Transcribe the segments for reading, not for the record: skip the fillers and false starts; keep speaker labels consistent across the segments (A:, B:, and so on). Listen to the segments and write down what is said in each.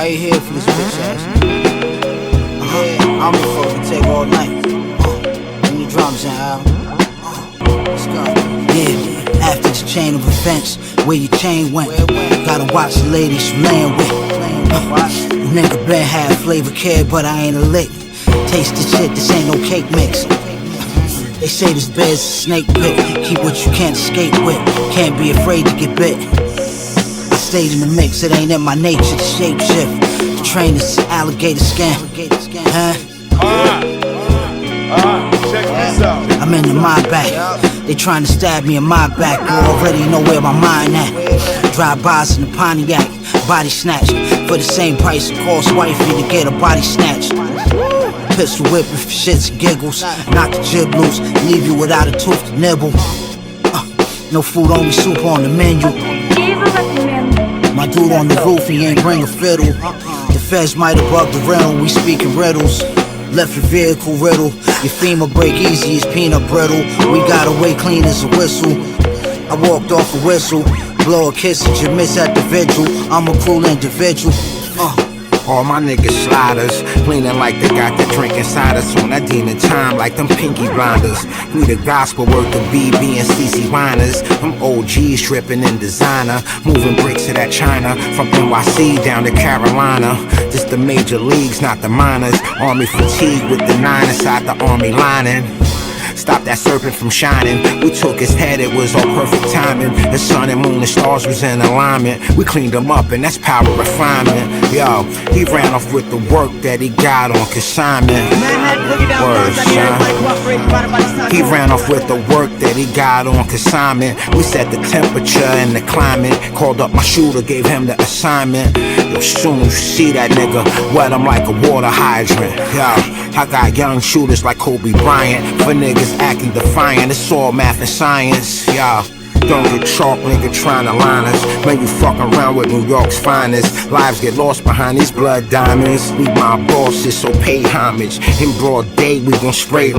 A: Why you here for this bitch ass? I'm the fuck can take all night. Bring the drums in, Al. Let's go. Yeah, after this chain of events, where your chain went, gotta watch the ladies you laying with. Nigga been had flavor kid, but I ain't a lick. Taste the shit, this ain't no cake mix. They say this bed's a snake pit. Keep what you can't escape with. Can't be afraid to get bit. I stayed in the mix, it ain't in my nature to shape shift. The train is alligator skin. Huh?
B: Check this out.
A: I'm in the mind back. They trying to stab me in my back. You already know where my mind at. Drive-bys in the Pontiac. Body snatch. For the same price it costs wifey to get a body snatch. Pistol whipping for shits and giggles. Knock the jib loose. Leave you without a tooth to nibble. No food, only soup on the menu. My dude on the roof, he ain't bring a fiddle. The feds might have bugged the rental. We speaking riddles. Left your vehicle riddle. Your femur break easy as peanut brittle. We got away clean as a whistle. I walked off a whistle. Blow a kiss at your miss at the vigil. I'm a cool individual.
C: All my niggas sliders, cleaning like they got the drink inside us. On that demon time like them pinky blinders. We the gospel worth of BB and CC whiners. Them OGs tripping in designer. Moving bricks to that China. From NYC down to Carolina. Just the major leagues, not the minors. Army fatigue with the 9 inside the army lining. Stop that serpent from shining. We took his head, it was all perfect timing. The sun and moon and stars was in alignment. We cleaned him up and that's power refinement. Yo, he ran off with the work that he got on consignment. Word, son. He ran off with the work that he got on consignment. We set the temperature and the climate. Called up my shooter, gave him the assignment. Yo, soon as you see that nigga, wet him like a water hydrant. Yo, I got young shooters like Kobe Bryant. For niggas acting defiant, it's all math and science, y'all. Don't get chalk, nigga, trying to line us. Man, you fucking around with New York's finest. Lives get lost behind these blood diamonds. We my bosses, so pay homage. In broad day, we gon' spray.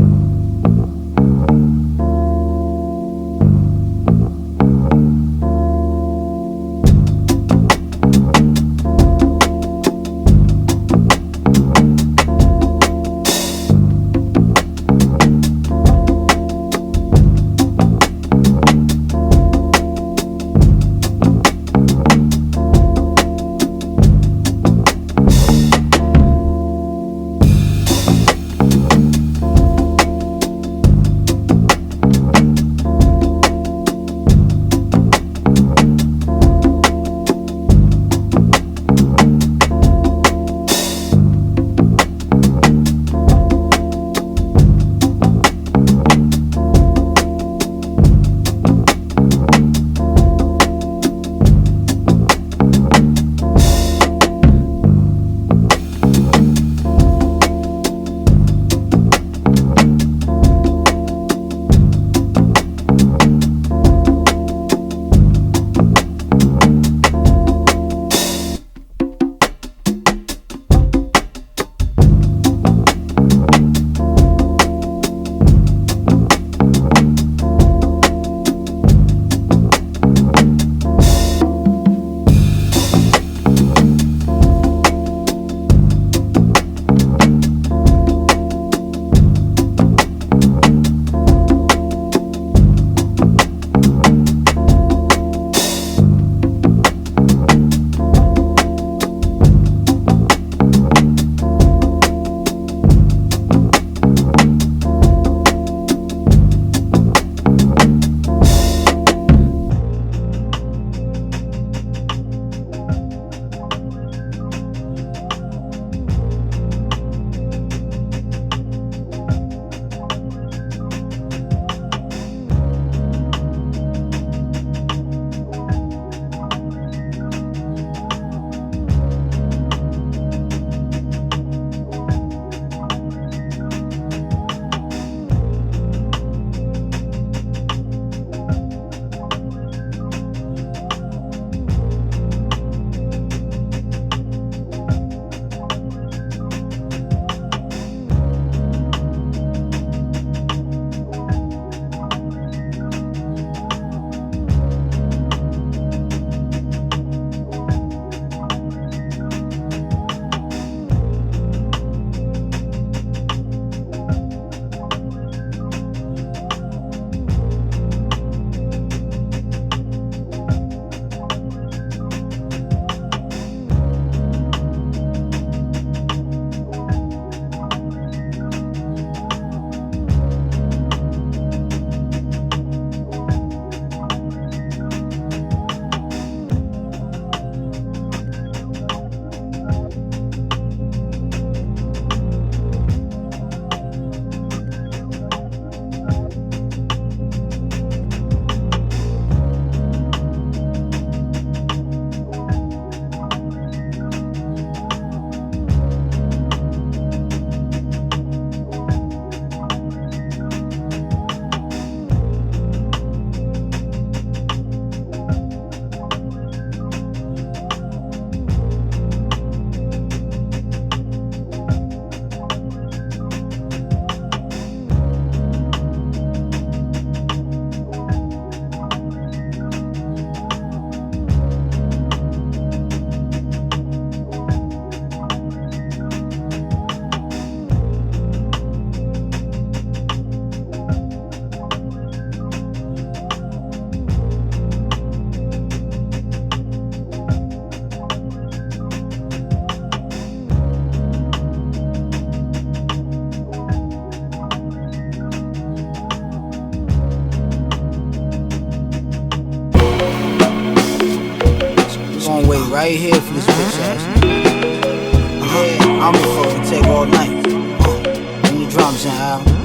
A: right here for this bitch ass. I'm in for it, take all night. Bring the drums in, Al.